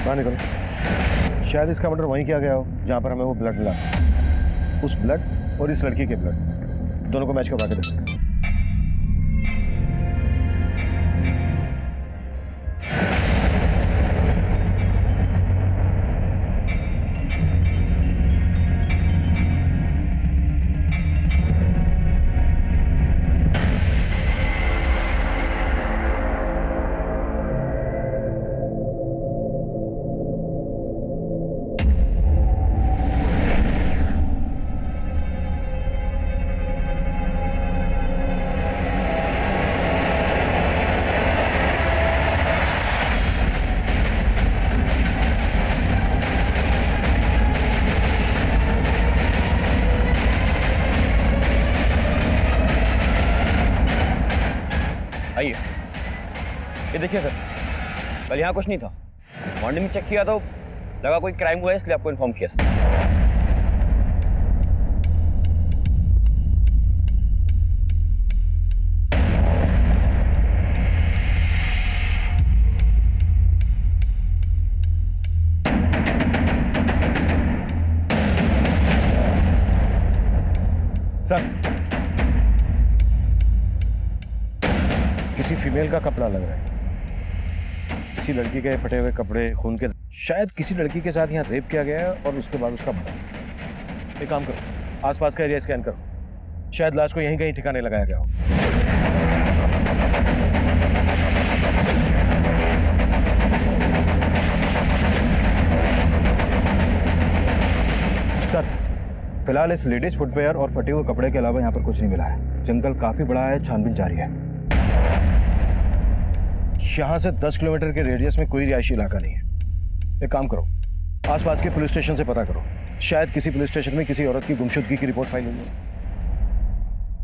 बाहर निकलो। शायद इसका मर्डर वहीं किया गया हो जहां पर हमें वो ब्लड मिला। उस ब्लड और इस लड़की के ब्लड दोनों को मैच करवा के देखो। आइए, ये देखिए सर, कल यहाँ कुछ नहीं था। मॉर्निंग में चेक किया तो लगा कोई क्राइम हुआ है, इसलिए आपको इन्फॉर्म किया सर। सर, किसी फीमेल का कपड़ा लग रहा है। किसी लड़की के फटे हुए कपड़े, खून के, शायद किसी लड़की के साथ यहाँ रेप किया गया है और उसके बाद उसका मर्डर। एक काम करो, आसपास का एरिया स्कैन करो। शायद लाश को यहीं कहीं ठिकाने लगाया गया हो। सर, फिलहाल इस लेडीज फुटवेयर और फटे हुए कपड़े के अलावा यहाँ पर कुछ नहीं मिला है। जंगल काफी बड़ा है, छानबीन जारी है। यहाँ से 10 किलोमीटर के रेडियस में कोई रिहायशी इलाका नहीं है। एक काम करो, आसपास के पुलिस स्टेशन से पता करो। शायद किसी पुलिस स्टेशन में किसी औरत की गुमशुदगी की रिपोर्ट फाइल हुई है।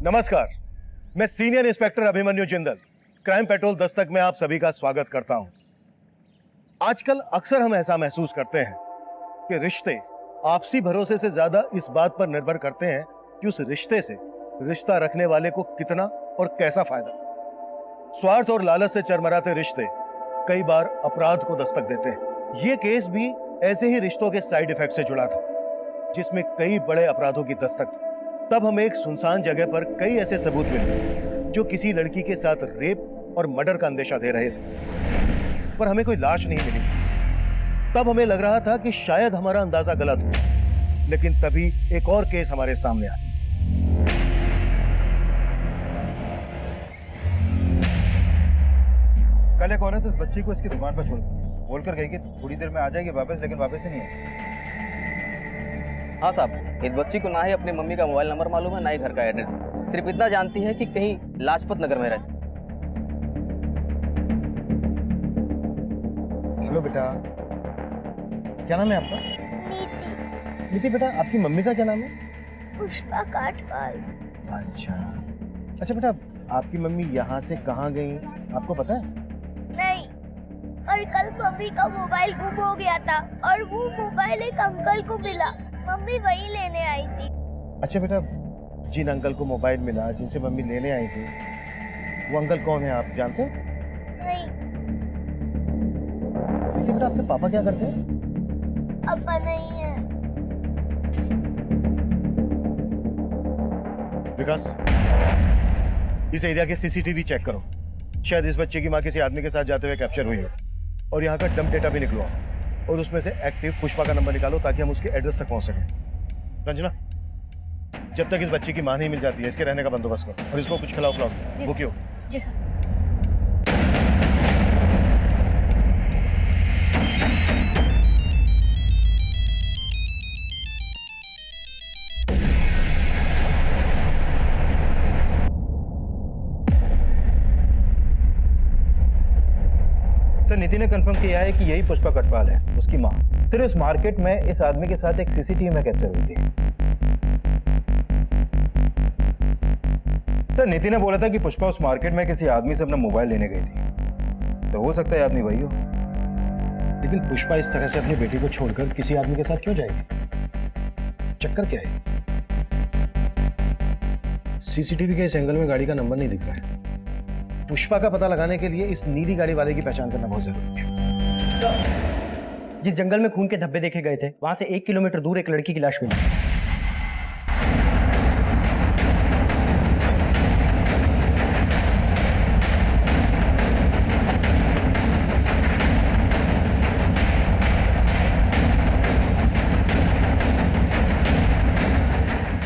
नमस्कार, मैं senior inspector Abhimanyu Jindal, crime petrol Dastak में आप सभी का स्वागत करता हूं। आजकल अक्सर हम ऐसा महसूस करते हैं कि रिश्ते आपसी भरोसे से ज्यादा इस बात पर निर्भर करते हैं कि उस रिश्ते से रिश्ता रखने वाले को कितना और कैसा फायदा। स्वार्थ और लालच से चरमराते रिश्ते कई बार अपराध को दस्तक देते हैं। ये केस भी ऐसे ही रिश्तों के साइड इफेक्ट से जुड़ा था, जिसमें कई बड़े अपराधों की दस्तक थी। तब हमें एक सुनसान जगह पर कई ऐसे सबूत मिले जो किसी लड़की के साथ रेप और मर्डर का अंदेशा दे रहे थे, पर हमें कोई लाश नहीं मिली। तब हमें लग रहा था कि शायद हमारा अंदाजा गलत हो, लेकिन तभी एक और केस हमारे सामने आया। कल एक औरत इस बच्ची को इसकी दुकान पर छोड़ बोलकर गई कि थोड़ी देर में आ जाएगी वापस, लेकिन वापस ही नहीं है। हाँ साहब, इस बच्ची को ना ही अपनी मम्मी का मोबाइल नंबर मालूम है, ना ही घर का एड्रेस। सिर्फ इतना जानती है कि कहीं लाजपत नगर में रहती। हेलो बेटा, क्या नाम है आपका? नीति। नीति बेटा, आपकी मम्मी का क्या नाम है? पुष्पा काटपाल। अच्छा बेटा, आपकी मम्मी यहाँ से कहाँ गई आपको पता है? नहीं, और कल मम्मी का मोबाइल गुम हो गया था और वो मोबाइल एक अंकल को मिला। मम्मी वही लेने आई थी। अच्छा बेटा, जिन अंकल को मोबाइल मिला, जिनसे मम्मी लेने आई थी, वो अंकल कौन है आप जानते हैं? नहीं। वैसे बेटा, आपके पापा क्या करते हैं? पापा नहीं है। विकास, इस एरिया के सीसीटीवी चेक करो। शायद इस बच्चे की माँ किसी आदमी के साथ जाते हुए कैप्चर हुई हो, और यहाँ का डंप डेटा भी निकलवाओ और उसमें से एक्टिव पुष्पा का नंबर निकालो ताकि हम उसके एड्रेस तक पहुंच सकें। रंजना, जब तक इस बच्चे की माँ नहीं मिल जाती है, इसके रहने का बंदोबस्त करो और इसको कुछ खिलाओ खिलाओ। वो क्यों? जी सर। सर, नीति ने कंफर्म किया है कि यही पुष्पा कटवाल है, उसकी माँ। सर, उस मार्केट में इस आदमी के साथ एक सीसीटीवी में कैप्चर हुई थी। सर, नीति ने बोला था कि पुष्पा उस मार्केट में किसी आदमी से अपना मोबाइल लेने गई थी। तो हो सकता है आदमी वही हो। लेकिन पुष्पा इस तरह से अपनी बेटी को छोड़कर किसी आदमी के साथ क्यों जाएगी? चक्कर क्या है? सीसीटीवी के इस एंगल में गाड़ी का नंबर नहीं दिख रहा है। पुष्पा का पता लगाने के लिए इस नीली गाड़ी वाले की पहचान करना बहुत जरूरी है। जिस जंगल में खून के धब्बे देखे गए थे वहां से 1 किलोमीटर दूर एक लड़की की लाश मिली।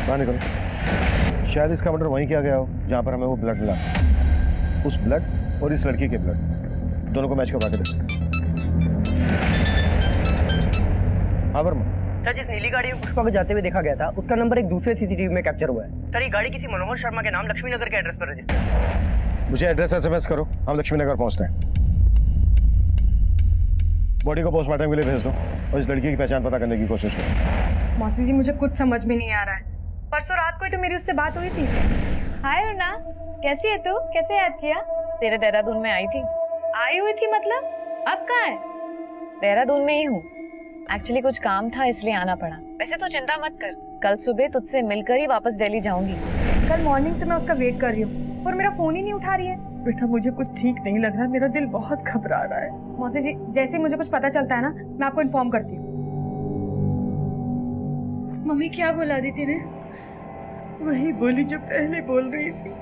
बाहर निकलो। शायद इसका मर्डर वहीं किया गया हो जहां पर हमें वो ब्लड मिला। उस ब्लड और इस लड़की के ब्लड दोनों को मैच करवा के देखो। हाँ वर्मा। सर, जिस नीली गाड़ी में पुष्पा को जाते हुए देखा गया था उसका नंबर एक दूसरे सीसीटीवी में कैप्चर हुआ है। सर, ये गाड़ी किसी मनोहर शर्मा के नाम लक्ष्मी नगर के एड्रेस पर रजिस्टर है। मुझे एड्रेस SMS करो, हम लक्ष्मी नगर पहुंचते हैं। बॉडी को पोस्टमार्टम के लिए भेज दो और इस लड़की की पहचान पता करने की कोशिश करो। मौसी जी, मुझे कुछ समझ में नहीं आ रहा है। परसों रात को ही तो मेरी उससे बात हुई थी। हाय वरना, कैसी है तू? कैसे याद किया? तेरे देहरादून में आई थी। आई हुई थी मतलब? अब कहाँ है? देहरादून में ही हूँ। एक्चुअली कुछ काम था इसलिए आना पड़ा। वैसे तो चिंता मत कर, कल सुबह तुझसे मिलकर ही वापस दिल्ली जाऊंगी। कल मॉर्निंग से मैं उसका वेट कर रही हूँ और मेरा फोन ही नहीं उठा रही है। बेटा मुझे कुछ ठीक नहीं लग रहा, मेरा दिल बहुत घबरा रहा है। मौसी जी, जैसे ही मुझे कुछ पता चलता है ना, मैं आपको इन्फॉर्म करती हूँ। मम्मी क्या बोला दीदी ने? वही बोली जो पहले बोल रही थी।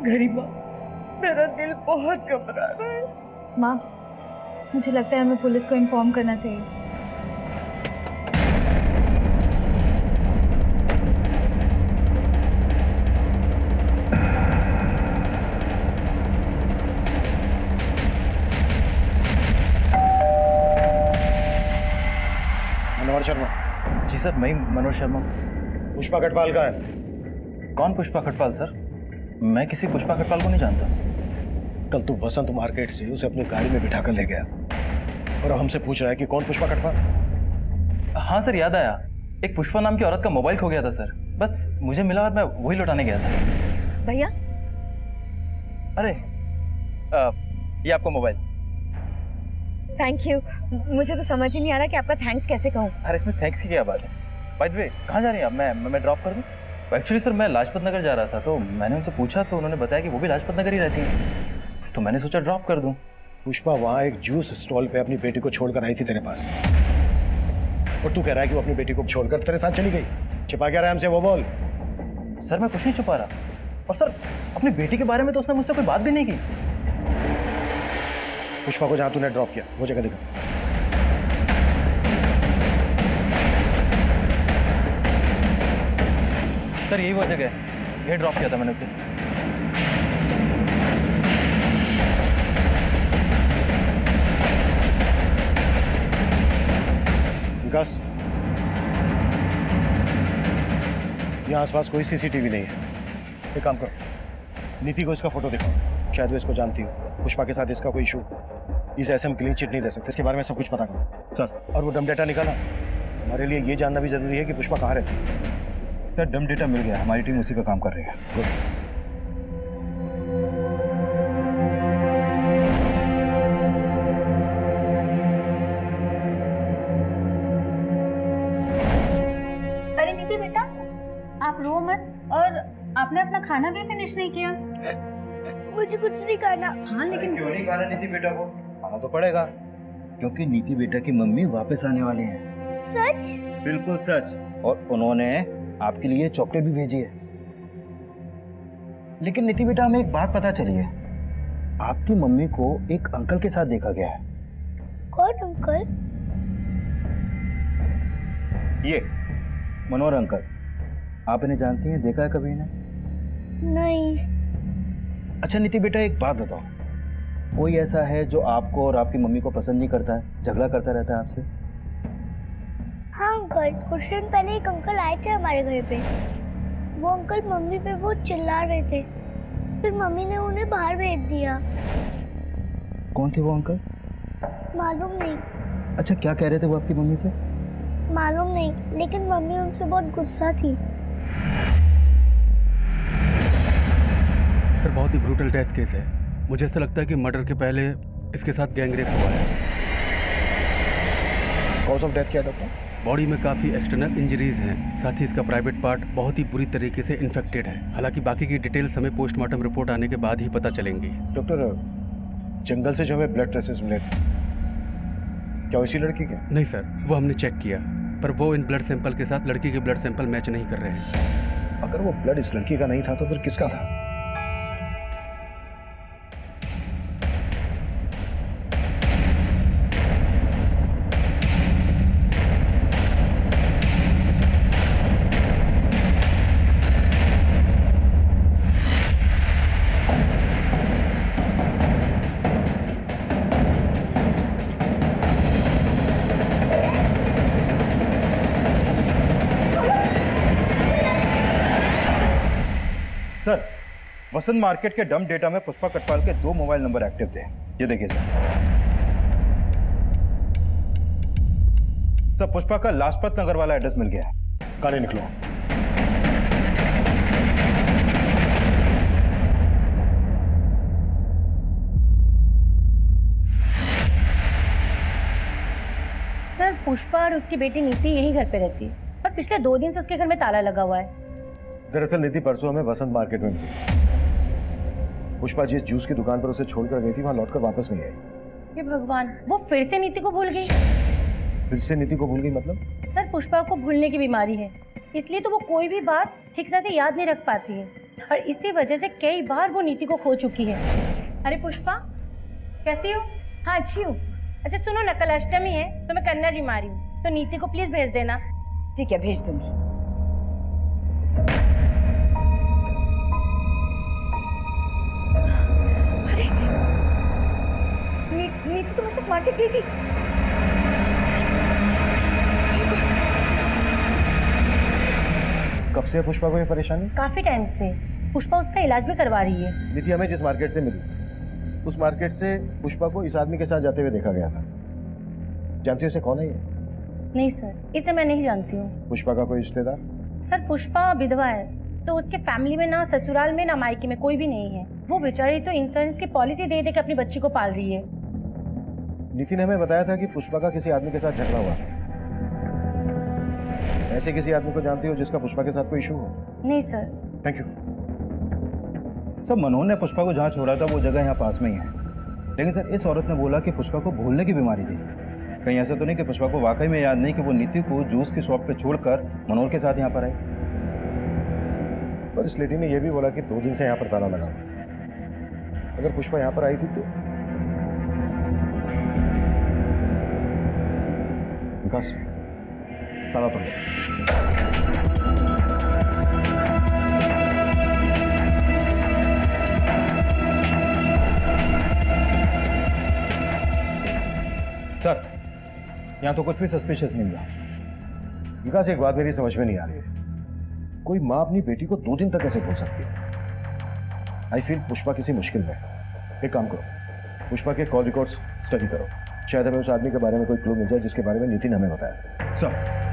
गरीबा, मेरा दिल बहुत घबरा रहा है। माँ, मुझे लगता है हमें पुलिस को इन्फॉर्म करना चाहिए। मनोहर शर्मा। जी सर, मैं मनोहर शर्मा। पुष्पा खटपाल का है। कौन पुष्पा खटपाल सर? मैं किसी पुष्पा खटपाल को नहीं जानता। कल तू वसंत मार्केट से उसे अपनी गाड़ी में बिठाकर ले गया और अब हमसे पूछ रहा है कि कौन पुष्पा खटपाल? हाँ सर, याद आया। एक पुष्पा नाम की औरत का मोबाइल खो गया था सर। बस मुझे मिला और मैं वही लौटाने गया था। भैया, अरे ये आपका मोबाइल। Thank you. मुझे तो समझ ही नहीं आ रहा कि आपका थैंक्स कैसे कहूँ। अरे इसमें थैंक्स की क्या बात है? बाय द वे, कहाँ जा रही हैं आप? मैं ड्रॉप कर दूँ? एक्चुअली सर, मैं लाजपत नगर जा रहा था तो मैंने उनसे पूछा तो उन्होंने बताया कि वो भी लाजपत नगर ही रहती है, तो मैंने सोचा ड्रॉप कर दूं। पुष्पा वहाँ एक जूस स्टॉल पे अपनी बेटी को छोड़कर आई थी तेरे पास, और तू कह रहा है कि वो अपनी बेटी को छोड़कर तेरे साथ चली गई। छिपा क्या रहा है हमसे, वो बोल। सर, मैं कुछ नहीं छुपा रहा। और सर, अपनी बेटी के बारे में तो उसने मुझसे कोई बात भी नहीं की। पुष्पा को जहाँ तूने ड्रॉप किया वो जगह दिखा। सर, यही वो जगह है, ये ड्रॉप किया था मैंने उसे। विकास, यहाँ आसपास कोई CCTV नहीं है। एक काम करो, नीति को इसका फोटो दिखाओ, शायद वो इसको जानती हो। पुष्पा के साथ इसका कोई इशू, इसे ऐसे हम क्लीन चिट नहीं दे सकते। इसके बारे में सब कुछ पता करो सर। और वो डम डेटा निकाला, हमारे लिए ये जानना भी जरूरी है कि पुष्पा कहाँ रहती है। सर, डम डेटा मिल गया, हमारी टीम उसी पे काम कर रही है। अरे नीति बेटा, आप रो मत। और आपने अपना खाना भी फिनिश नहीं किया। मुझे कुछ नहीं खाना। हाँ लेकिन क्यों नहीं खाना नीति बेटा को? खाना तो पड़ेगा, क्योंकि नीति बेटा की मम्मी वापस आने वाली हैं। सच? बिल्कुल सच। और उन्होंने आपके लिए चॉकलेट भी भेजी है। लेकिन नीति बेटा, हमें एक बात पता चली है, आपकी मम्मी को एक अंकल के साथ देखा गया है। कौन अंकल? ये मनोहर अंकल। आप इन्हें जानती हैं? देखा है कभी इन्हें? नहीं। अच्छा नीति बेटा, एक बात बताओ, कोई ऐसा है जो आपको और आपकी मम्मी को पसंद नहीं करता है, झगड़ा करता रहता है आपसे? हाँ अंकल, कुछ दिन पहले एक अंकल आए थे हमारे घर पे। वो अंकल मम्मी पे बहुत चिल्ला रहे थे, फिर मम्मी ने उन्हें बाहर भेज दिया। कौन थे वो अंकल? मालूम नहीं। अच्छा, क्या कह रहे थे वो आपकी मम्मी से? मालूम नहीं, लेकिन मम्मी उनसे बहुत गुस्सा थी। सर, बहुत ही ब्रूटल डेथ केस है। मुझे ऐसा लगता है कि मर्डर के पहले इसके साथ गैंगरेप हुआ है। कॉज ऑफ डेथ क्या है डॉक्टर? बॉडी में काफ़ी एक्सटर्नल इंजरीज हैं, साथ ही इसका प्राइवेट पार्ट बहुत ही बुरी तरीके से इन्फेक्टेड है। हालांकि बाकी की डिटेल्स हमें पोस्टमार्टम रिपोर्ट आने के बाद ही पता चलेंगी। डॉक्टर, जंगल से जो हमें ब्लड ट्रेसेस मिले थे, क्या वो इसी लड़की के? नहीं सर, वो हमने चेक किया, पर वो इन ब्लड सैंपल के साथ लड़की के ब्लड सैंपल मैच नहीं कर रहे हैं। अगर वो ब्लड इस लड़की का नहीं था तो फिर किसका था? सर, वसंत मार्केट के डंप डेटा में पुष्पा कटवाल के 2 मोबाइल नंबर एक्टिव थे। ये देखिए सर। सर, पुष्पा का लाजपत नगर वाला एड्रेस मिल गया है। गाड़ी निकलो। सर, पुष्पा और उसकी बेटी नीति यही घर पे रहती है और पिछले 2 दिन से उसके घर में ताला लगा हुआ है। दरअसल नीति परसों हमें वसंत मार्केट में मिली। पुष्पा जिस जूस की दुकान पर उसे छोड़कर गई थी वहां लौटकर वापस नहीं आई। ये भगवान, वो फिर से नीति को भूल गई। फिर से नीति को भूल गई मतलब? सर, पुष्पा को भूलने की बीमारी है, इसलिए तो वो कोई भी बात ठीक से याद नहीं रख पाती है और इसी वजह से कई बार वो नीति को खो चुकी है। अरे पुष्पा, कैसी हो? हाँ, अच्छी हूँ। अच्छा सुनो ना, कल अष्टमी है तो मैं कन्या जी मारी हूँ, तो नीति को प्लीज भेज देना। ठीक है, भेज दूंगी। नीति तुम्हारे साथ मार्केट गई थी? कब से है पुष्पा को ये परेशानी? काफी टाइम से। पुष्पा उसका इलाज भी करवा रही है। नीति हमें जिस मार्केट से मिली उस मार्केट से पुष्पा को इस आदमी के साथ जाते हुए देखा गया था। जानती हो इसे कौन है ये? नहीं सर, इसे मैं नहीं जानती हूँ। पुष्पा का कोई रिश्तेदार? सर, पुष्पा विधवा है तो उसके फैमिली में ना ससुराल में ना मायके में कोई भी नहीं है। वो बेचारी तो इंश्योरेंस की पॉलिसी दे के अपनी बच्ची को पाल रही है। नीति ने हमें बताया था कि पुष्पा का किसी आदमी के साथ झगड़ा हुआ था। ऐसे किसी आदमी को जानती हो जिसका पुष्पा के साथ कोई इशू हो? नहीं सर। Thank you. सर, मनोहर ने पुष्पा को जहाँ छोड़ा था वो जगह यहाँ पास में ही है, लेकिन सर इस औरत ने बोला कि पुष्पा को भूलने की बीमारी थी। कहीं ऐसा तो नहीं कि पुष्पा को वाकई में याद नहीं कि वो नीति को जूस की शॉप पे छोड़कर मनोहर के साथ यहाँ पर आई? पर इस लेडी ने यह भी बोला कि 2 दिन से यहाँ पर ताला लगा। अगर पुष्पा यहाँ पर आई थी तो विकास, ताला तोड़। सर, यहाँ तो कुछ भी सस्पिशियस नहीं मिला। विकास, एक बात मेरी समझ में नहीं आ रही है। कोई माँ अपनी बेटी को 2 दिन तक कैसे भूल सकती है? आई फील पुष्पा किसी मुश्किल में है। एक काम करो, पुष्पा के कॉल रिकॉर्ड्स स्टडी करो, शायद हमें उस आदमी के बारे में कोई क्लू मिल जाए जिसके बारे में नीति ने हमें बताया। सर,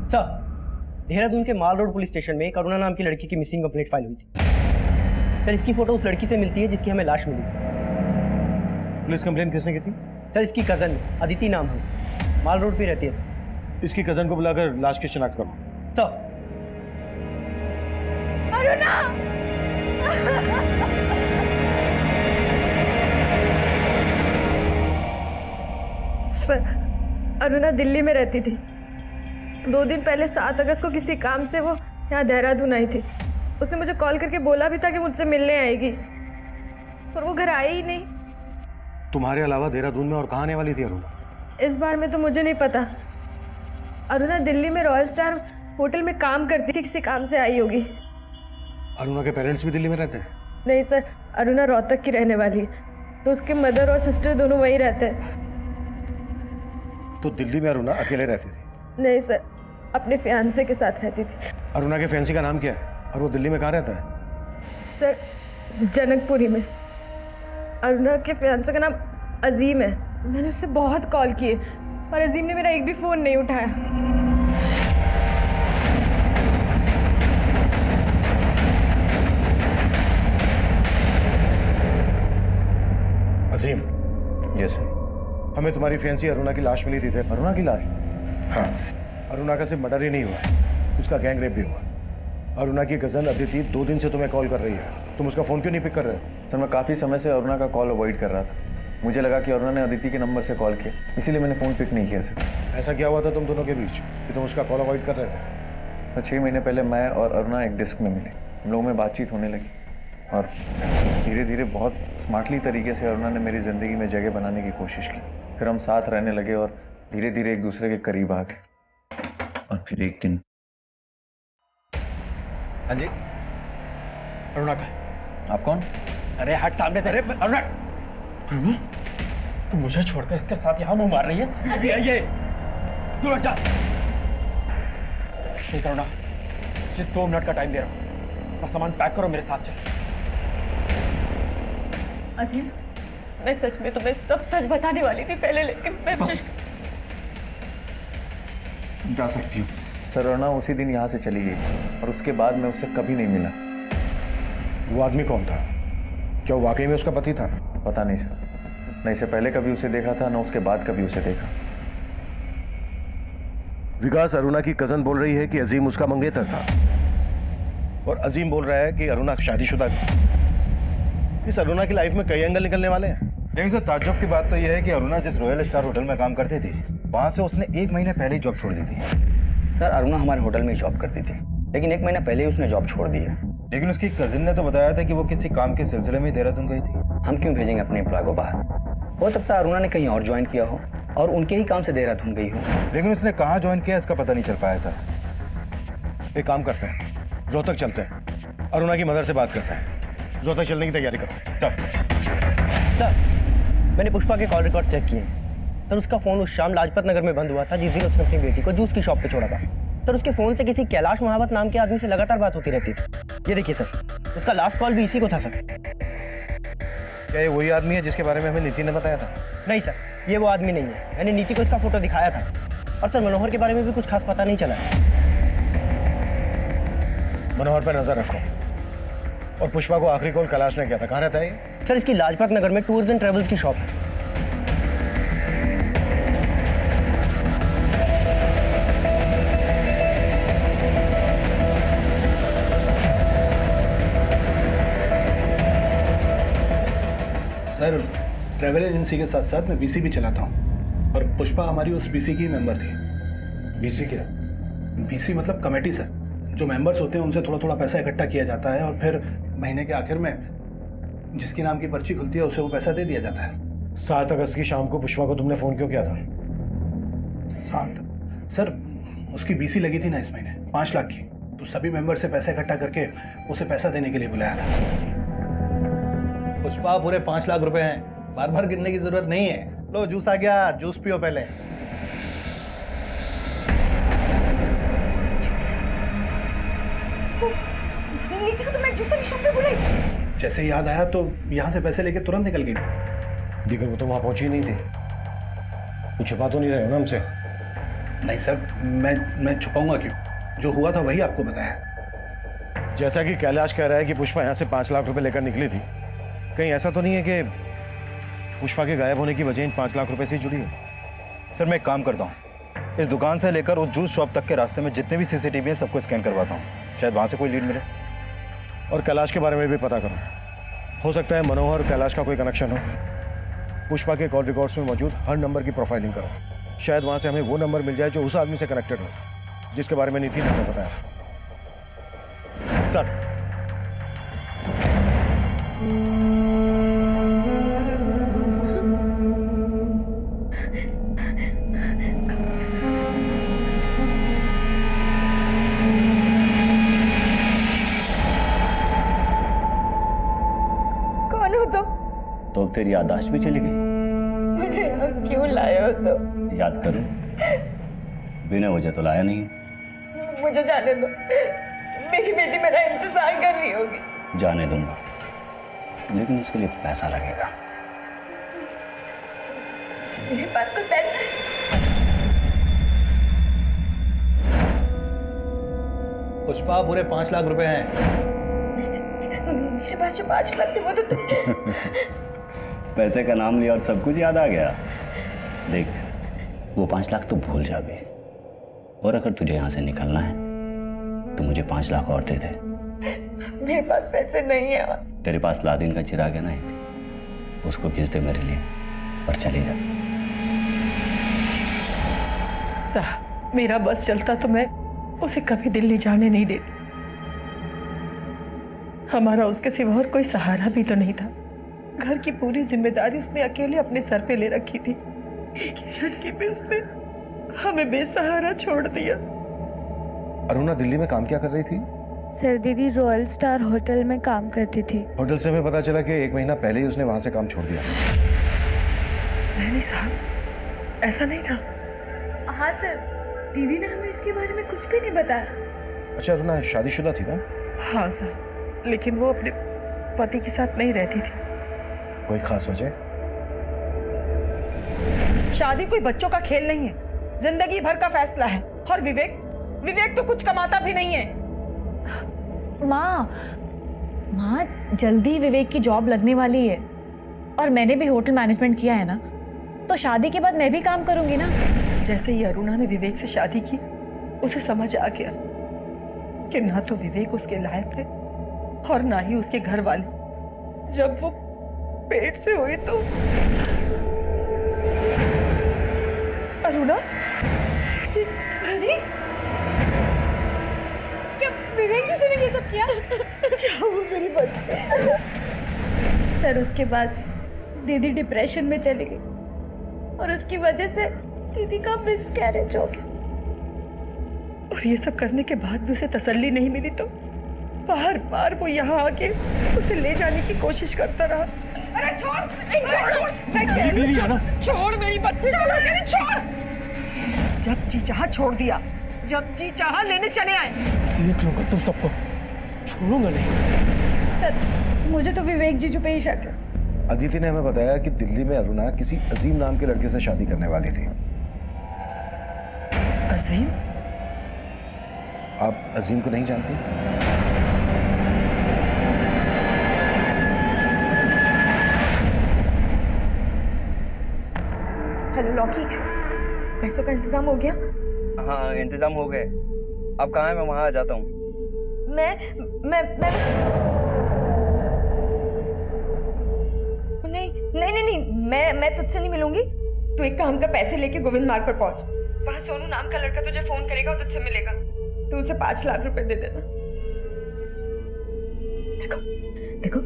सर, देहरादून के माल रोड पुलिस स्टेशन में एक अरुणा नाम की लड़की की मिसिंग कंप्लेंट फाइल हुई थी। सर, इसकी फोटो उस लड़की से मिलती है जिसकी हमें लाश मिली थी। पुलिस कंप्लेंट किसने की थी? सर, इसकी कजन अदिति नाम है, माल रोड पे रहती है सर। इसकी कजन को बुलाकर लाश की शिनाख्त करो। सर। अरुणा! सर, अरुणा दिल्ली में रहती थी। 2 दिन पहले 7 अगस्त को किसी काम से वो यहाँ देहरादून आई थी। उसने मुझे कॉल करके बोला भी था कि मुझसे मिलने आएगी, पर वो घर आई ही नहीं। तुम्हारे अलावा देहरादून में और कहाँ आने वाली थी अरुणा? इस बार में तो मुझे नहीं पता। अरुणा दिल्ली में रॉयल स्टार होटल में काम करती थी, किसी काम से आई होगी। अरुणा के पेरेंट्स भी दिल्ली में रहते हैं? नहीं सर, अरुणा रोहतक की रहने वाली है, तो उसके मदर और सिस्टर दोनों वहीं रहते हैं। तो दिल्ली में अरुणा अकेले रहती थी? नहीं सर, अपने फियांसे के साथ रहती थी। अरुणा के फैंसी का नाम क्या है और वो दिल्ली में कहाँ रहता है? सर, जनकपुरी में। अरुणा के फियांसे का नाम अजीम है। मैंने उससे बहुत कॉल किए पर अजीम ने मेरा एक भी फ़ोन नहीं उठाया। अजीम, यस सर। हमें तुम्हारी फैंसी अरुणा की लाश मिली थी इधर। अरुणा की लाश? हाँ, अरुणा का सिर्फ मर्डर ही नहीं हुआ, उसका गैंग रेप भी हुआ। अरुणा की कजन अदिति 2 दिन से तुम्हें कॉल कर रही है, तुम उसका फोन क्यों नहीं पिक कर रहे हो? सर मैं काफ़ी समय से अरुणा का कॉल अवॉइड कर रहा था। मुझे लगा कि अरुणा ने अदिति के नंबर से कॉल किया, इसीलिए मैंने फ़ोन पिक नहीं किया सर। ऐसा क्या हुआ था तुम दोनों के बीच कि तुम उसका कॉल अवॉइड कर रहे थे? तो 6 महीने पहले मैं और अरुणा एक डिस्क में मिले, हम लोगों में बातचीत होने लगी और धीरे धीरे बहुत स्मार्टली तरीके से अरुणा ने मेरी ज़िंदगी में जगह बनाने की कोशिश की। फिर हम साथ रहने लगे और धीरे धीरे एक दूसरे के करीब आ गए। और फिर एक दिन। हाँ जी, अरुणा का। आप कौन? अरे हट सामने से। अरे अरुणा, तू मुझे छोड़कर इसके साथ यहाँ मुंह मार रही है? अभी आइए, तू हट जा। ठीक अरुणा, मुझे 2 मिनट का टाइम दे रहा हूँ, अपना सामान पैक करो, मेरे साथ चल। अजीम, मैं सच में तुम्हें सब सच बताने वाली थी पहले, लेकिन मैं बस जा सकती हूँ। सर अरुणा उसी दिन यहाँ से चली गई और उसके बाद मैं उससे कभी नहीं मिला। वो आदमी कौन था? क्या वो वाकई में उसका पति था? पता नहीं सर, न इससे पहले कभी उसे देखा था, न उसके बाद कभी उसे देखा। विकास, अरुणा की कजन बोल रही है कि अजीम उसका मंगेतर था और अजीम बोल रहा है कि अरुणा शादीशुदा थी। इस अरुणा की लाइफ में कई एंगल निकलने वाले हैं। लेकिन सर ताज्जुब की बात तो यह है कि अरुणा जिस रॉयल स्टार होटल में काम करती थी, वहां से उसने 1 महीने पहले ही जॉब छोड़ दी थी। सर अरुणा हमारे होटल में जॉब करती थी, लेकिन 1 महीना पहले ही उसने जॉब छोड़ दी है। लेकिन उसकी कजिन ने तो बताया था कि वो किसी काम के सिलसिले में देहरादून गई थी। हम क्यों भेजेंगे अपने एम्प्लॉय को बाहर? हो सकता है अरुणा ने कहीं और ज्वाइन किया हो और उनके ही काम से देहरादून गई हो। लेकिन उसने कहाँ ज्वाइन किया इसका पता नहीं चल पाया सर। एक काम करते हैं, रोहतक चलते हैं, अरुणा की मदर से बात करते हैं। रोहतक चलने की तैयारी करो। सर, मैंने पुष्पा के कॉल रिकॉर्ड चेक किए। सर उसका फोन उस शाम लाजपत नगर में बंद हुआ था जिस दिन उसने अपनी बेटी को जूस की शॉप पे छोड़ा था। सर उसके फोन से किसी कैलाश महावत नाम के आदमी से लगातार बात होती रहती थी। ये देखिए सर, उसका लास्ट कॉल भी इसी को था सर। क्या ये वही आदमी है जिसके बारे में हमें नीति ने बताया था? नहीं सर, ये वो आदमी नहीं है। मैंने नीति को इसका फोटो दिखाया था। और सर मनोहर के बारे में भी कुछ खास पता नहीं चला। मनोहर पर नजर रखो। और पुष्पा को आखिरी कॉल कैलाश ने किया था, कहाँ रहता है ये? सर इसकी लाजपत नगर में टूर्स एंड ट्रेवल्स की शॉप है। सर ट्रैवल एजेंसी के साथ साथ मैं बीसी भी चलाता हूँ और पुष्पा हमारी उस बीसी की मेंबर थी। बीसी क्या? बीसी मतलब कमेटी सर। जो मेंबर्स होते हैं उनसे थोड़ा थोड़ा पैसा इकट्ठा किया जाता है और फिर महीने के आखिर में जिसकी नाम की पर्ची खुलती है उसे वो पैसा दे दिया जाता है। 7 अगस्त की शाम को पुष्पा को तुमने फोन क्यों किया था? 7 सर, उसकी बीसी लगी थी ना इस महीने 5 लाख की, तो सभी मेंबर से पैसा इकट्ठा करके उसे पैसा देने के लिए बुलाया था। पुष्पा पूरे 5 लाख रुपए हैं, बार बार गिनने की जरूरत नहीं है। लो जूस आ गया, जूस पियो पहले। नीति को तो मैं जूस वाली शॉप पे बुलाई। जैसे ही याद आया तो यहाँ से पैसे लेके तुरंत निकल गई थी। दिगर वो तो वहां पहुंची नहीं थी। कुछ छुपा तो नहीं रहे हो ना हमसे? नहीं सर, मैं छुपाऊंगा क्यों? जो हुआ था वही आपको बताया। जैसा कि कैलाश कह रहा है कि पुष्पा यहाँ से 5 लाख रुपए लेकर निकली थी, कहीं ऐसा तो नहीं है कि पुष्पा के गायब होने की वजह इन 5 लाख रुपए से ही जुड़ी है? सर मैं एक काम करता हूँ, इस दुकान से लेकर उस जूस शॉप तक के रास्ते में जितने भी सीसीटीवी हैं सबको स्कैन करवाता हूँ, शायद वहाँ से कोई लीड मिले। और कैलाश के बारे में भी पता करो, हो सकता है मनोहर और कैलाश का कोई कनेक्शन हो। पुष्पा के कॉल रिकॉर्ड्स में मौजूद हर नंबर की प्रोफाइलिंग करो, शायद वहाँ से हमें वो नंबर मिल जाए जो उस आदमी से कनेक्टेड हो जिसके बारे में नीति ने हमें बताया। सर कौन हो तुम? तो तेरी याददाश्त भी चली गई? मुझे यहाँ क्यों लाए हो तुम? याद करूं, बिना वजह तो लाया नहीं। मुझे जाने दो, मेरी बेटी मेरा इंतजार कर रही होगी। जाने दूंगा, लेकिन इसके लिए पैसा लगेगा। मेरे पास कोई पैसा? पुष्पा पूरे 5 लाख रुपए हैं। मेरे पास जो 5 लाख थे वो तो पैसे का नाम लिया और सब कुछ याद आ गया। देख, वो 5 लाख तो भूल जा भी, और अगर तुझे यहाँ से निकलना है तो मुझे 5 लाख और दे दे। मेरे पास पैसे नहीं है। तेरे पास लादिन का चिराग है ना एक, उसको खींच दे मेरे लिए और चली जा। साहब, मेरा बस चलता तो मैं उसे कभी दिल्ली जाने नहीं देती। हमारा उसके सिवा और कोई सहारा भी तो नहीं था। घर की पूरी जिम्मेदारी उसने अकेले अपने सर पे ले रखी थी। एक ही झटके पे उसने हमें बेसहारा छोड़ दिया। अरुणा दिल्ली में काम क्या कर रही थी? सर दीदी रॉयल स्टार होटल में काम करती थी। होटल से हमें पता चला कि 1 महीना पहले ही उसने वहां से काम छोड़ दिया। नहीं साहब, ऐसा नहीं था। हाँ सर, दीदी ने हमें इसके बारे में कुछ भी नहीं बताया। अच्छा, अरुणा शादीशुदा थी ना? हाँ सर, लेकिन वो अपने पति के साथ नहीं रहती थी। कोई खास वजह? शादी कोई बच्चों का खेल नहीं है, जिंदगी भर का फैसला है। और विवेक तो कुछ कमाता भी नहीं है। माँ जल्दी विवेक की जॉब लगने वाली है, और मैंने भी होटल मैनेजमेंट किया है ना, तो शादी के बाद मैं भी काम करूंगी ना। जैसे ही अरुणा ने विवेक से शादी की, उसे समझ आ गया कि ना तो विवेक उसके लायक है और ना ही उसके घर वाले। जब वो पेट से हुई तो अरुणा, दीदी, क्या विवेक जी ने ये सब किया? क्या हुआ मेरी बच्ची? सर, उसके बाद दीदी डिप्रेशन में चली गई और उसकी वजह से दीदी का मिसकैरेज हो गया। और ये सब करने के बाद भी उसे तसल्ली नहीं मिली तो बार बार वो यहाँ आके उसे ले जाने की कोशिश करता रहा। अरे छोड़ मेरी बच्ची, छोड़। जब जी चाहा छोड़ दिया, जब जी चाहा लेने चले आए। देख लूंगा तुम सबको, छोड़ूंगा नहीं। सर, मुझे तो विवेक जीजू पे ही शक है। अदिति ने हमें बताया कि दिल्ली में अरुणा किसी अजीम नाम के लड़के से शादी करने वाली थी। अजीम? आप अजीम को नहीं जानते? हेलो लॉकी, पैसों का इंतजाम हो गया? हाँ, इंतजाम हो गए। अब कहाँ है? मैं वहां आ जाता हूँ। मैं नहीं, मैं तुझसे नहीं मिलूंगी। तू एक काम कर, पैसे लेके गोविंद मार्ग पर पहुंच। वहां सोनू नाम का लड़का तुझे फोन करेगा और तुझसे मिलेगा। तू उसे 5 लाख रुपए दे देना। देखो,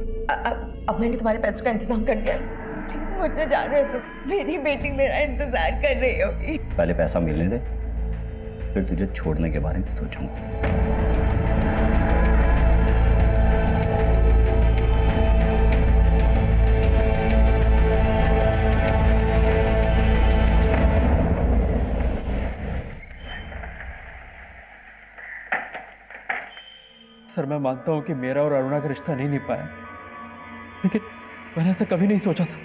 अब मैंने तुम्हारे पैसों का इंतजाम कर दिया। प्लीज मुझे जाने दो, मेरी बेटी मेरा इंतजार कर रही होगी। पहले पैसा मिलने दे, फिर तुझे छोड़ने के बारे में सोचूंगा। सर, मैं मानता हूँ कि मेरा और अरुणा का रिश्ता नहीं निभ पाया, लेकिन मैंने ऐसा कभी नहीं सोचा था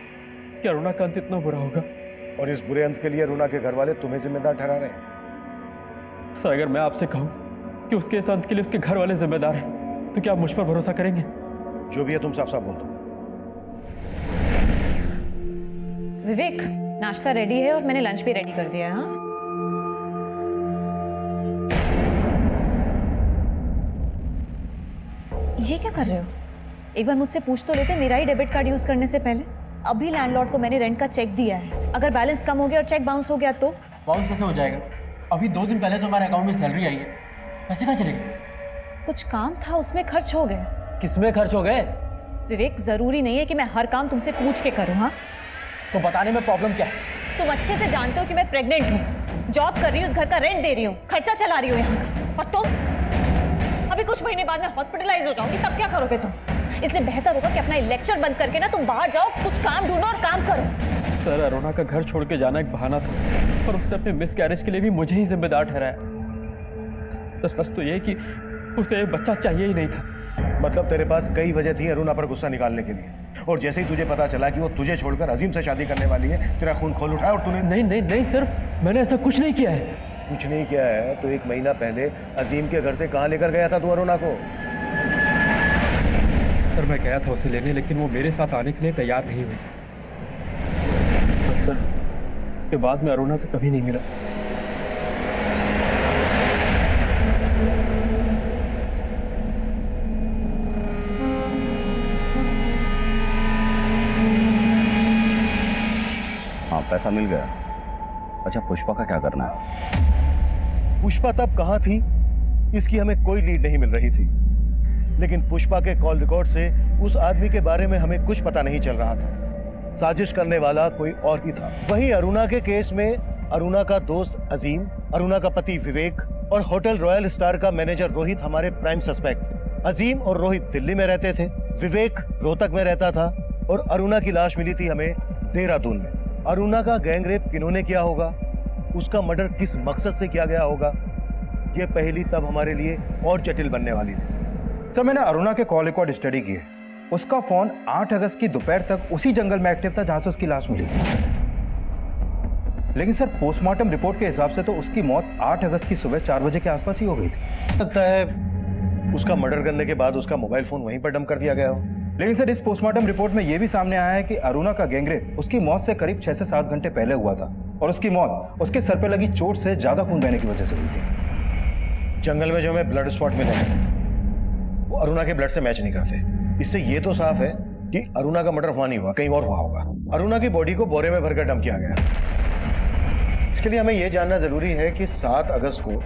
कि अरुणा का अंत इतना बुरा होगा। और इस बुरे अंत के लिए अरुणा के घर वाले तुम्हें जिम्मेदार ठहरा रहे हैं। सर, अगर मैं आपसे कहूँ कि उसके इस अंत के लिए उसके घर वाले जिम्मेदार हैं, तो क्या आप मुझ पर भरोसा करेंगे? जो भी है तुम साफ साफ बोल दो। विवेक, नाश्ता रेडी है और मैंने लंच भी रेडी कर दिया है। हाँ, ये क्या कर रहे हो? एक बार मुझसे पूछ तो लेते मेरा ही डेबिट कार्ड यूज करने से पहले। अभी लैंडलॉर्ड को मैंने रेंट का चेक दिया है, अगर बैलेंस कम हो गया और चेक बाउंस हो गया तो? बाउंस कैसे हो जाएगा? अभी 2 दिन पहले तो हमारे अकाउंट में सैलरी आई है, पैसे कहाँ चले गए? कुछ काम था, उसमें खर्च हो गए। किसमें खर्च हो गए? विवेक, जरूरी नहीं है कि मैं हर काम तुमसे पूछ के करूँ। हाँ, तो बताने में प्रॉब्लम क्या है? तुम अच्छे से जानते हो कि मैं प्रेग्नेंट हूँ, जॉब कर रही हूँ, उस घर का रेंट दे रही हूँ, खर्चा चला रही हूँ यहाँ का। और तुम अभी कुछ महीने बाद मैं हॉस्पिटलाइज हो जाऊंगी, तब क्या करोगे तुम? इसलिए बेहतर होगा कि अपना लेक्चर बंद करके ना तुम बाहर जाओ, कुछ काम ढूंढो और काम करो। सर, अरुणा का घर छोड़ के जाना एक बहाना था, और उसने अपने मिसकैरेज के लिए भी मुझे ही जिम्मेदार ठहराया। तो सच तो ये कि उसे बच्चा चाहिए ही नहीं था। मतलब तेरे पास कई वजह थी अरुणा पर गुस्सा निकालने के लिए, और जैसे ही तुझे पता चला कि वो तुझे छोड़कर अजीम से शादी करने वाली है, तेरा खून खोल उठाया और तूने... नहीं सर, मैंने ऐसा कुछ नहीं किया है। कुछ नहीं किया है तो 1 महीना पहले अजीम के घर से कहाँ लेकर गया था तू अरुणा को? सर, मैं गया था उसे लेने, लेकिन वो मेरे साथ आने के लिए तैयार नहीं हुई। सर के बाद मैं अरुणा से कभी नहीं मिला। हाँ, पैसा मिल गया। अच्छा, पुष्पा का क्या करना है? पुष्पा तब कहाँ थी इसकी हमें कोई लीड नहीं मिल रही थी, लेकिन पुष्पा के कॉल रिकॉर्ड से उस आदमी के बारे में हमें कुछ पता नहीं चल रहा था। साजिश करने वाला कोई और ही था। वहीं अरुणा के केस में अरुणा का दोस्त अजीम, अरुणा का पति विवेक और होटल रॉयल स्टार का मैनेजर रोहित हमारे प्राइम सस्पेक्ट। अजीम और रोहित दिल्ली में रहते थे, विवेक रोहतक में रहता था और अरुणा की लाश मिली थी हमें देहरादून में। अरुणा का गैंग रेप किन्होंने किया होगा, उसका मर्डर किस मकसद से किया गया होगा, यह पहेली तब हमारे लिए और जटिल बनने वाली थी। सर, मैंने अरुणा के कॉल रिकॉर्ड स्टडी किए। उसका फोन 8 अगस्त की दोपहर तक उसी जंगल में एक्टिव था जहां से उसकी लाश मिली। लेकिन सर, पोस्टमार्टम रिपोर्ट के हिसाब से तो उसकी मौत 8 अगस्त की सुबह 4 बजे के आसपास ही हो गई थी। लगता है उसका मर्डर करने के बाद उसका मोबाइल फोन वहीं पर डंप कर दिया गया हो। लेकिन सर, इस पोस्टमार्टम रिपोर्ट में यह भी सामने आया है कि अरुणा का गैंगरेप उसकी मौत से करीब 6 से 7 घंटे पहले हुआ था और उसकी मौत उसके सर पे लगी चोट से ज्यादा खून बहने की वजह से हुई थी। जंगल में जो हमें ब्लड स्पॉट मिले हैं वो अरुणा के ब्लड से मैच नहीं करते। इससे ये तो साफ है कि अरुणा का मर्डर वहां नहीं हुआ, कहीं और हुआ होगा। अरुणा की बॉडी को बोरे में भरकर डंप किया गया। इसके लिए हमें यह जानना जरूरी है कि 7 अगस्त को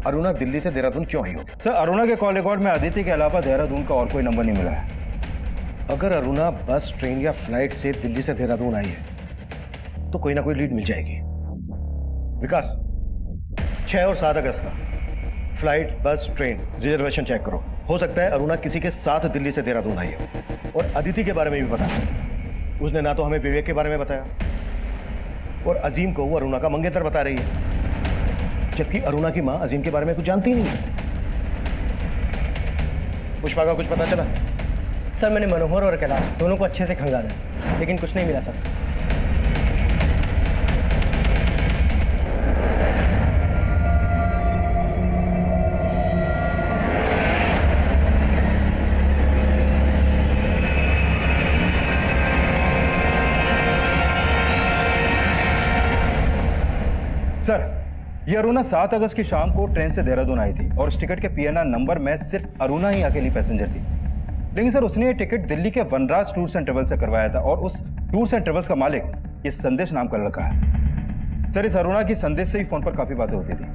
अरुणा दिल्ली से देहरादून क्यों आई होगी। सर, अरुणा के कॉल रिकॉर्ड में आदित्य के अलावा देहरादून का और कोई नंबर नहीं मिला है। अगर अरुणा बस, ट्रेन या फ्लाइट से दिल्ली से देहरादून आई है तो कोई ना कोई लीड मिल जाएगी। विकास, 6 और 7 अगस्त का फ्लाइट, बस, ट्रेन रिजर्वेशन चेक करो। हो सकता है अरुणा किसी के साथ दिल्ली से देहरादून आई है। और अदिति के बारे में भी पता है, उसने ना तो हमें विवेक के बारे में बताया और अजीम को वो अरुणा का मंगेतर बता रही है, जबकि अरुणा की मां अजीम के बारे में कुछ जानती ही नहीं है। पुष्पा का कुछ पता चला? सर, मैंने मनोहर और कैलाश दोनों को अच्छे से खंगाला, लेकिन कुछ नहीं मिला सर। सर, ये अरुणा 7 अगस्त की शाम को ट्रेन से देहरादून आई थी और उस टिकट के PNR नंबर में सिर्फ अरुणा ही अकेली पैसेंजर थी। लेकिन सर, उसने ये टिकट दिल्ली के वनराज टूर्स एंड ट्रेवल्स से करवाया था और उस टूर्स एंड ट्रेवल्स का मालिक ये संदेश नाम का लड़का है। सर, इस अरुणा की संदेश से ही फोन पर काफी बातें होती थी।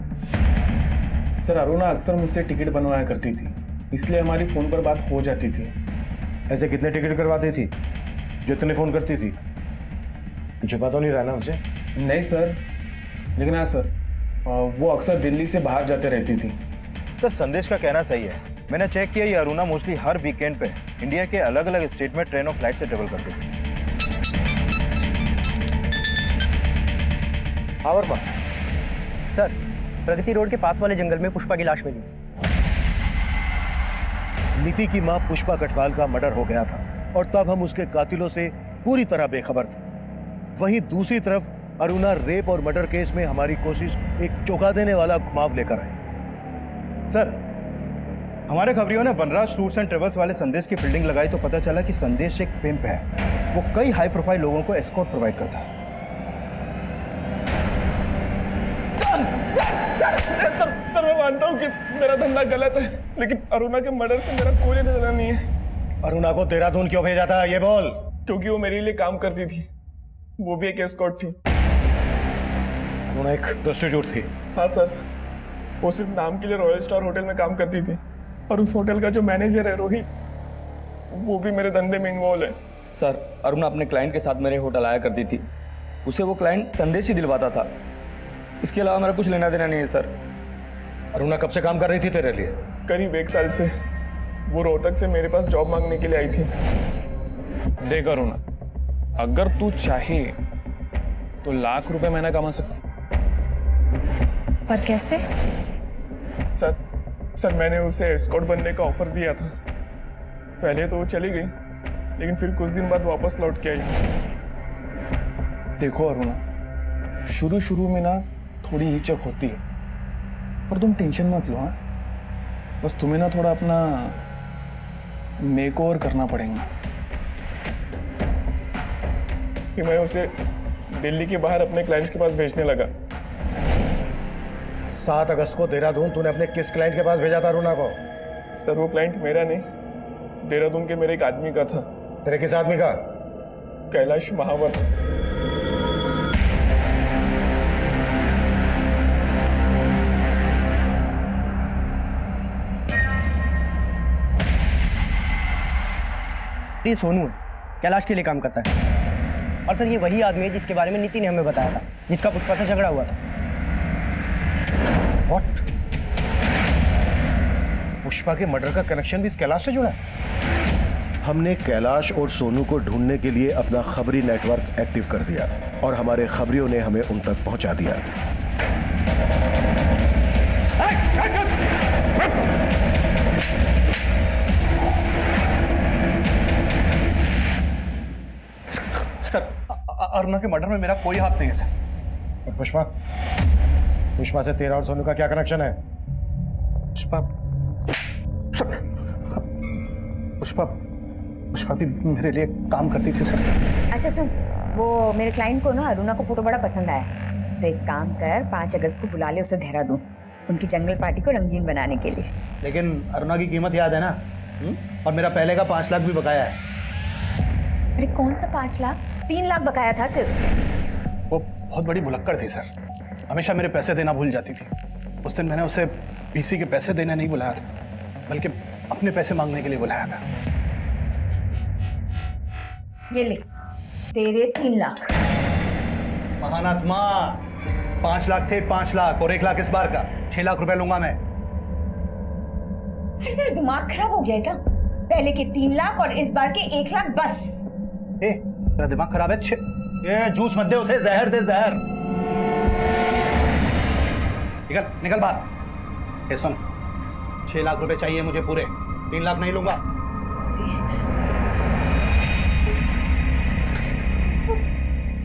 सर, अरुणा अक्सर मुझसे टिकट बनवाया करती थी, इसलिए हमारी फोन पर बात हो जाती थी। ऐसे कितने टिकट करवाती थी जो इतने फोन करती थी? छुपा तो नहीं रहा ना उनसे? नहीं सर, लेकिन हाँ सर, वो अक्सर दिल्ली से बाहर जाते रहती थी। सर, संदेश का कहना सही है। मैंने चेक किया, ये अरुणा मोस्टली हर वीकेंड पे इंडिया के अलग अलग स्टेट में ट्रेन और फ्लाइट से ट्रेवल करती थी। और बात सर, प्रगति रोड के पास वाले जंगल में पुष्पा की लाश मिली। नीति की मां पुष्पा कटवाल का मर्डर हो गया था और तब हम उसके कातिलों से पूरी तरह बेखबर थे। वहीं दूसरी तरफ अरुणा रेप और मर्डर केस में हमारी कोशिश एक चौंका देने वाला घुमाव लेकर आई। सर, हमारे खबरियों ने वनराज टूर्स एंड ट्रेवल्स वाले संदेश की फील्डिंग लगाई तो पता चला कि संदेश एक पिम्प है। वो कई हाई प्रोफाइल लोगों को एस्कॉर्ट प्रोवाइड करता है। सर, मैं मानता हूँ कि मेरा धंधा गलत है, लेकिन अरुणा के मर्डर से मेरा कोई लेना नहीं है। अरुणा को देहरादून क्यों भेजा था, ये बोल। क्योंकि वो मेरे लिए काम करती थी, वो भी एक एस्कॉर्ट थी। अरुणा एक प्रोस्टिट्यूट थी? हाँ सर, वो सिर्फ नाम के लिए रॉयल स्टार होटल में काम करती थी और उस होटल का जो मैनेजर है रोहित, वो भी मेरे धंधे में इन्वॉल्व है। सर, अरुणा अपने क्लाइंट के साथ मेरे होटल आया करती थी, उसे वो क्लाइंट संदेश ही दिलवाता था। इसके अलावा मेरा कुछ लेना देना नहीं है सर। अरुणा कब से काम कर रही थी तेरे लिए? करीब 1 साल से। वो रोहतक से मेरे पास जॉब मांगने के लिए आई थी। देख अरुणा, अगर तू चाहे तो लाख रुपए महीना कमा सकती। पर कैसे? सर, मैंने उसे एस्कॉर्ट बनने का ऑफर दिया था। पहले तो वो चली गई, लेकिन फिर कुछ दिन बाद वापस लौट के आई। देखो अरुणा, शुरू में ना थोड़ी हिचक होती है, पर तुम टेंशन मत लो। हाँ, बस तुम्हें ना थोड़ा अपना मेकओवर करना पड़ेगा कि मैं उसे दिल्ली के बाहर अपने क्लाइंट्स के पास भेजने लगा। 7 अगस्त को देहरादून तूने अपने किस क्लाइंट के पास भेजा था अरुणा को? सर वो क्लाइंट मेरा नहीं, देहरादून के मेरे एक आदमी का था। तेरे किस आदमी का? कैलाश महावत। ये सोनू है, कैलाश के लिए काम करता है। और सर ये वही आदमी है जिसके बारे में नीति ने हमें बताया था, जिसका पुष्पा से झगड़ा हुआ था। What? पुष्पा के मर्डर का कनेक्शन भी इस कैलाश से जुड़ा है? हमने कैलाश और सोनू को ढूंढने के लिए अपना खबरी नेटवर्क एक्टिव कर दिया और हमारे खबरियों ने हमें उन तक पहुंचा दिया। सर अरुणा के मर्डर में मेरा कोई हाथ नहीं है सर। और पुष्पा? पुष्पा से तेरा और सोनू का क्या कनेक्शन है? पुष्पा पुष्पा पुष्पा भी मेरे लिए काम करती थी सर। अच्छा सुन, वो मेरे क्लाइंट को ना अरुणा को फोटो बड़ा पसंद आया, तो एक काम कर 5 अगस्त को बुला ले उसे देहरादून, उनकी जंगल पार्टी को रंगीन बनाने के लिए। लेकिन अरुणा की कीमत याद है ना? और मेरा पहले का 5 लाख भी बकाया है। अरे कौन सा 5 लाख? 3 लाख बकाया था सिर्फ। वो बहुत बड़ी भुलक्कड़ थी सर, हमेशा मेरे पैसे देना भूल जाती थी। उस दिन मैंने उसे पीसी के पैसे देने नहीं बुलाया था, बल्कि अपने पैसे मांगने के लिए बुलाया था। ये ले तेरे 3 लाख। महानात्मा 5 लाख थे, 5 लाख और 1 लाख इस बार का 6 लाख रुपए लूंगा मैं। अरे तेरा दिमाग खराब हो गया है क्या? पहले के 3 लाख और इस बार के 1 लाख बस। तेरा दिमाग खराब है? ये जूस मत दे उसे, जहर दे, जहर। निकल निकल बाहर। सुन, 6 लाख रुपए चाहिए मुझे पूरे, 3 लाख नहीं लूंगा।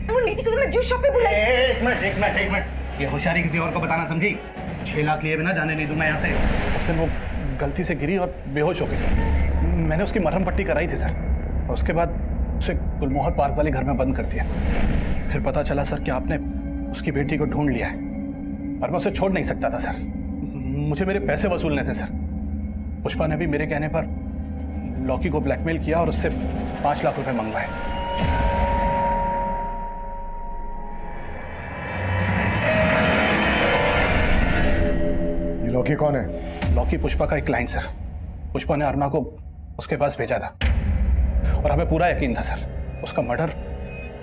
वो नीति को तो मैं जूस शॉप पे बुलाई। एक मिनट, ये होशियारी किसी और को बताना समझी? 6 लाख लिए बिना जाने नहीं दूंगा यहाँ से। उस दिन वो गलती से गिरी और बेहोश हो गई। मैंने उसकी मरहम पट्टी कराई थी सर, और उसके बाद उसे गुलमोहर पार्क वाले घर में बंद कर दिया। फिर पता चला सर कि आपने उसकी बेटी को ढूंढ लिया है, और मैं उसे छोड़ नहीं सकता था सर। मुझे मेरे पैसे वसूलने थे सर। पुष्पा ने भी मेरे कहने पर लॉकी को ब्लैकमेल किया और उससे 5 लाख रुपए मंगवाए। ये लॉकी कौन है? लॉकी पुष्पा का एक क्लाइंट सर। पुष्पा ने अरुणा को उसके पास भेजा था और हमें पूरा यकीन था सर, उसका मर्डर,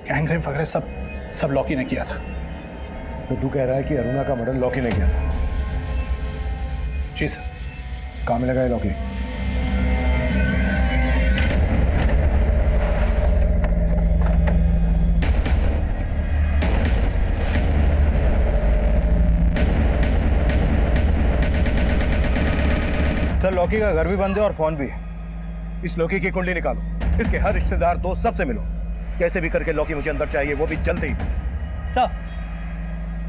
गैंगरेप वगैरह सब लॉकी ने किया था। तो तू कह रहा है कि अरुणा का मर्डर लॉकी ने किया? जी सर। कहाँ मिलेगा ये लॉकी? सर लॉकी का घर भी बंद है और फोन भी है। इस लॉकी की कुंडली निकालो, इसके हर रिश्तेदार दोस्त सबसे मिलो, कैसे भी करके लॉकी मुझे अंदर चाहिए, वो भी जल्दी।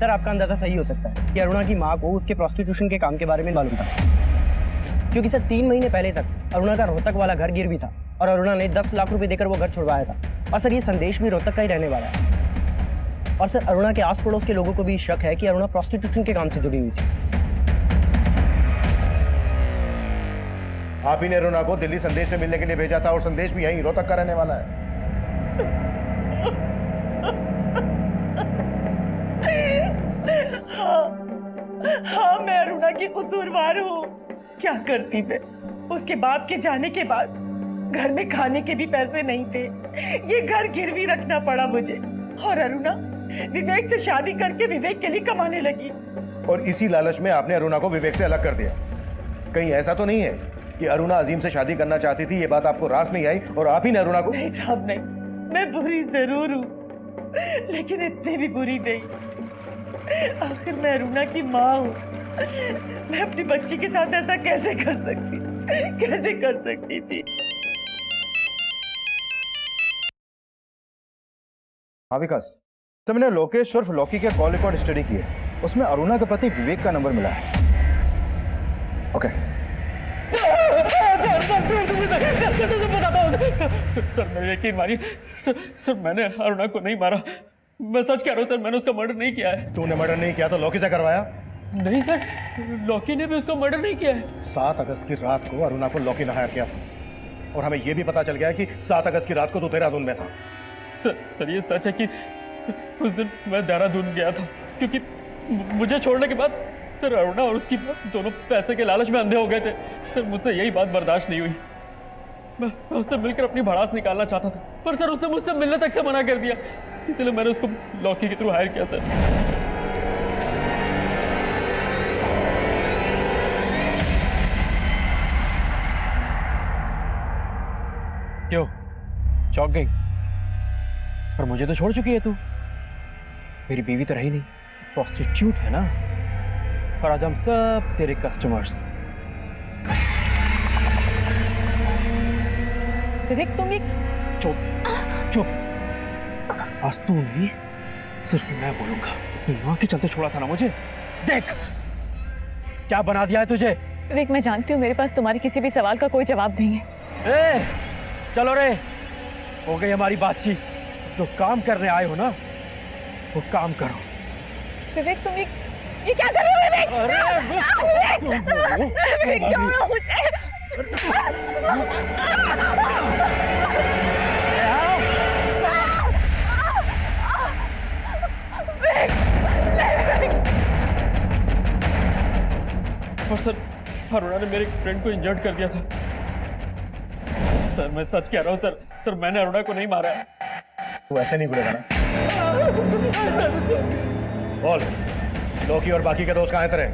सर आपका अंदाजा सही हो सकता है कि अरुणा की माँ को उसके प्रोस्टिट्यूशन के काम के बारे में मालूम था, क्योंकि सर 3 महीने पहले तक अरुणा का रोहतक वाला घर गिरवी था और अरुणा ने 10 लाख रुपए देकर वो घर छुड़वाया था। और सर ये संदेश भी रोहतक का ही रहने वाला है। और सर अरुणा के आस पड़ोस के लोगों को भी शक है कि अरुणा प्रोस्टिट्यूशन के काम से जुड़ी हुई थी। आप ही ने अरुणा को दिल्ली संदेश से मिलने के लिए भेजा था, और संदेश भी यहीं रोहतक का रहने वाला है। हाँ मैं अरुणा की कसूरवार हूँ। क्या करती मैं? उसके बाप के जाने के बाद घर में खाने के भी पैसे नहीं थे, ये घर गिरवी रखना पड़ा मुझे। और अरुणा विवेक से शादी करके विवेक के लिए कमाने लगी। और इसी लालच में आपने अरुणा को विवेक से अलग कर दिया। कहीं ऐसा तो नहीं है कि अरुणा अजीम से शादी करना चाहती थी, ये बात आपको रास नहीं आई और आप ही ने अरुणा को? नहीं साहब नहीं, मैं बुरी जरूर हूँ, लेकिन इतनी भी बुरी नहीं। आखिर मैं अरुणा की माँ हूँ। मैं अपनी बच्ची के साथ ऐसा कैसे कर सकती थी? हाँ विकास, तो मैंने लोकेश उर्फ लॉकी के कॉल रिकॉर्ड स्टडी किए, उसमें अरुणा के पति विवेक का नंबर मिला है। ओके। सर मेरे यकीन मानिए सर, मैंने अरुणा को नहीं मारा। मैं सच कह रहा हूँ सर, मैंने उसका मर्डर नहीं किया है। तूने मर्डर नहीं किया तो लॉकी से करवाया? नहीं सर, लॉकी ने भी उसका मर्डर नहीं किया है। 7 अगस्त की रात को अरुणा को लॉकी ने हायर किया था और हमें यह भी पता चल गया कि 7 अगस्त की रात को तू देहरादून में था। सर ये सच है कि उस दिन मैं देहरादून गया था, क्योंकि मुझे छोड़ने के बाद सर अरुणा और उसकी दोनों पैसे के लालच में अंधे हो गए थे। सर मुझसे यही बात बर्दाश्त नहीं हुई। मैं उससे मिलकर अपनी भड़ास निकालना चाहता था, पर सर उसने मुझसे मिलने तक से मना कर दिया, इसलिए मैंने उसको लॉकी के थ्रू हायर किया सर। क्यों चौंक गई? पर मुझे तो छोड़ चुकी है तू। मेरी बीवी तो रही नहीं, प्रोस्टिट्यूट है ना। और आज हम सब तेरे कस्टमर्स। विवेक तुम एक चुप। आज तू नहीं, सिर्फ मैं बोलूंगा। अपनी माँ के चलते छोड़ा था ना मुझे। देख क्या बना दिया है तुझे। विवेक मैं जानती हूँ मेरे पास तुम्हारे किसी भी सवाल का कोई जवाब नहीं है। चलो रे, हो गई हमारी बातचीत। जो काम करने आए हो ना, वो काम करो। विवेक तुम ये क्या कर रहे हो विवेक? विवेक क्या हो रहा मुझे? और सर अरुणा ने मेरे फ्रेंड को इंजर्ड कर दिया था। सर मैं सच कह रहा हूँ सर मैंने अरुणा को नहीं मारा है। तू ऐसे नहीं बोलेगा ना। बोल, लॉकी और बाकी के दोस्त कहाँ हैं तेरे?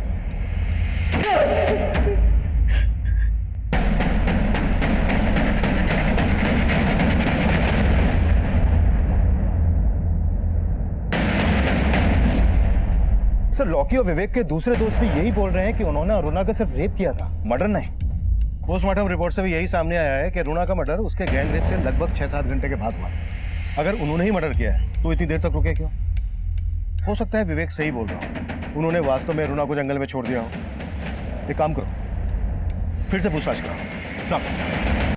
सर लॉकी और विवेक के दूसरे दोस्त भी यही बोल रहे हैं कि उन्होंने अरुणा का सिर्फ रेप किया था, मर्डर नहीं। पोस्टमार्टम रिपोर्ट से भी यही सामने आया है कि अरुणा का मर्डर उसके गैंग रेप से लगभग 6-7 घंटे के बाद हुआ। अगर उन्होंने ही मर्डर किया है तो इतनी देर तक रुके क्यों? हो सकता है विवेक सही बोल रहा हो, उन्होंने वास्तव में अरुणा को जंगल में छोड़ दिया हो। एक काम करो, फिर से पूछताछ करो। सब।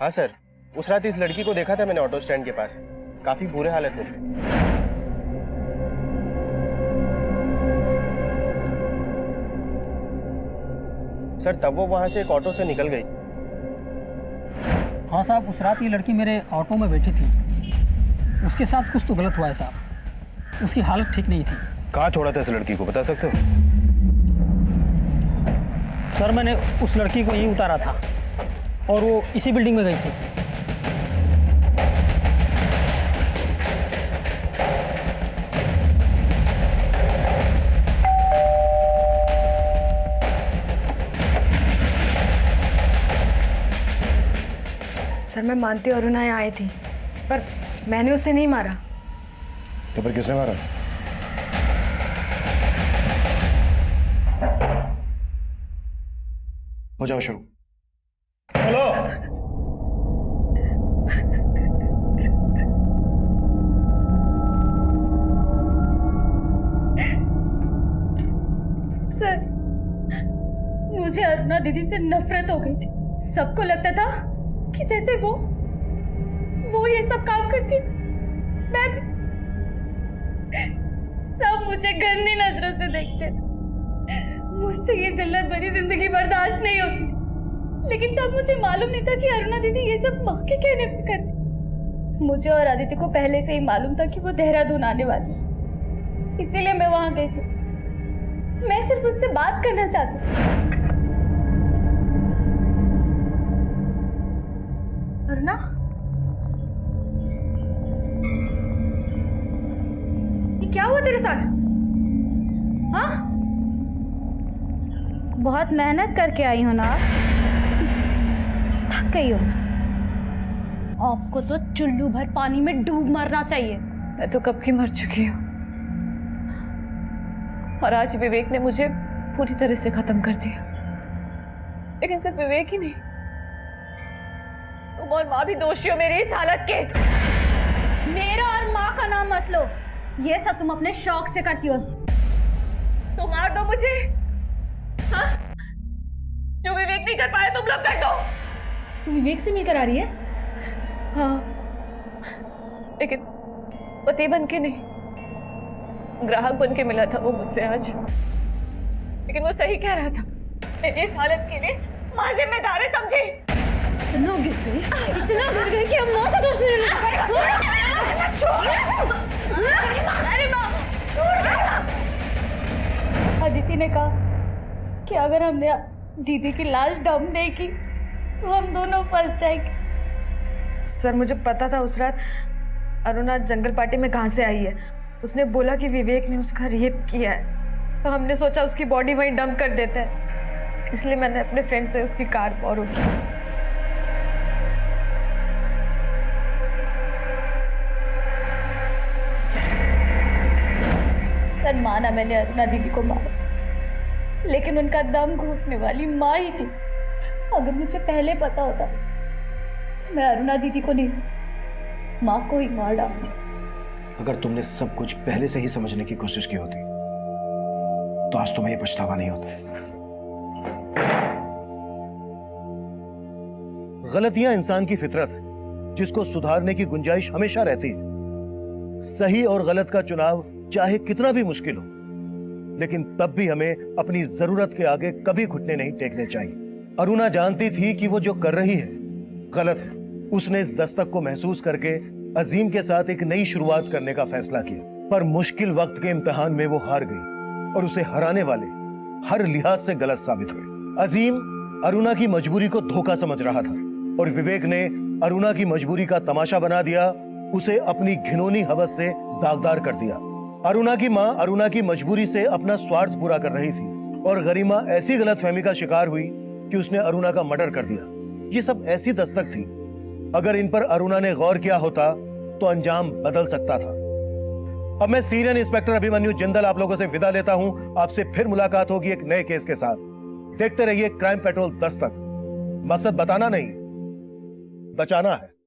हाँ सर, उस रात इस लड़की को देखा था मैंने ऑटो स्टैंड के पास, काफी बुरे हालत में थे। सर तब वो वहां से एक ऑटो से निकल गई। हाँ साहब, उस रात ये लड़की मेरे ऑटो में बैठी थी, उसके साथ कुछ तो गलत हुआ है साहब, उसकी हालत ठीक नहीं थी। कहाँ छोड़ा था इस लड़की को, बता सकते हो? सर मैंने उस लड़की को यहीं उतारा था और वो इसी बिल्डिंग में गई थी। सर मैं मानती हूँ अरुणा यहाँ आई थी, पर मैंने उसे नहीं मारा। तो फिर किसने मारा? हो जाओ शुरू। हेलो। सर मुझे अरुणा दीदी से नफरत हो गई थी। सबको लगता था कि जैसे वो ये सब काम करती, मैं भी। सब मुझे गंदी नजरों से देखते थे। मुझसे ये जिल्लत भरी जिंदगी बर्दाश्त नहीं होती थी। लेकिन तब मुझे मालूम नहीं था कि अरुणा दीदी ये सब माँ के कहने पे करती। मुझे और आदित्य को पहले से ही मालूम था कि वो देहरादून आने वाली है, इसीलिए मैं वहां गई थी। मैं सिर्फ उससे बात करना चाहती थी। अरुणा, ये क्या हुआ तेरे साथ? हाँ? बहुत मेहनत करके आई हो ना, थक गई हो। आपको तो चुल्लू भर पानी में डूब मरना चाहिए। मैं तो कब की मर चुकी हूँ, और आज विवेक ने मुझे पूरी तरह से खत्म कर दिया। लेकिन सिर्फ विवेक ही नहीं, तुम और माँ भी दोषी हो मेरी इस हालत के। मेरा और माँ का नाम मत लो, ये सब तुम अपने शौक से करती हो। तो मार दो मुझे, हाँ? जो विवेक नहीं कर पाया तुम लोग कर दो। तू विवेक से मिलकर आ रही है? हाँ, लेकिन पति बन के नहीं, ग्राहक बन के मिला था वो मुझसे आज, लेकिन वो सही कह रहा था। मेरी इस हालत के लिए माँ जिम्मेदार है, समझी? इतना गिर गई कि अब माँ का दोष नहीं अदिति ने कहा कि अगर हमने दीदी की लाश डंप नहीं की तो हम दोनों फंस जाएंगे। सर मुझे पता था उस रात अरुणा जंगल पार्टी में कहाँ से आई है। उसने बोला कि विवेक ने उसका रेप किया है, तो हमने सोचा उसकी बॉडी वहीं डंप कर देते हैं, इसलिए मैंने अपने फ्रेंड से उसकी कार बोरो की। सर माना मैंने अरुणा दीदी को मारा, लेकिन उनका दम घुटने वाली माँ ही थी। अगर मुझे पहले पता होता तो मैं अरुणा दीदी को नहीं, माँ को ही मार डालती। अगर तुमने सब कुछ पहले से ही समझने की कोशिश की होती तो आज तुम्हें ये पछतावा नहीं होता। गलतियां इंसान की फितरत है, जिसको सुधारने की गुंजाइश हमेशा रहती है। सही और गलत का चुनाव चाहे कितना भी मुश्किल हो, लेकिन तब भी हमें अपनी जरूरत के आगे कभी घुटने नहीं टेकने चाहिए। अरुणा जानती थी कि वो जो कर रही है गलत है। उसने इस दस्तक को महसूस करके अजीम के साथ एक नई शुरुआत करने का फैसला किया, पर मुश्किल वक्त के इम्तिहान में वो हार गई और उसे हराने वाले हर लिहाज से गलत साबित हुए। अजीम अरुणा की मजबूरी को धोखा समझ रहा था और विवेक ने अरुणा की मजबूरी का तमाशा बना दिया, उसे अपनी घिनौनी हवस से दागदार कर दिया। अरुणा की माँ अरुणा की मजबूरी से अपना स्वार्थ पूरा कर रही थी और गरिमा ऐसी गलतफहमी का शिकार हुई कि उसने अरुणा का मर्डर कर दिया। ये सब ऐसी दस्तक थी, अगर इन पर अरुणा ने गौर किया होता तो अंजाम बदल सकता था। अब मैं सीनियर इंस्पेक्टर अभिमन्यु जिंदल आप लोगों से विदा लेता हूं। आपसे फिर मुलाकात होगी एक नए केस के साथ। देखते रहिए क्राइम पेट्रोल दस्तक। मकसद बताना नहीं, बचाना है।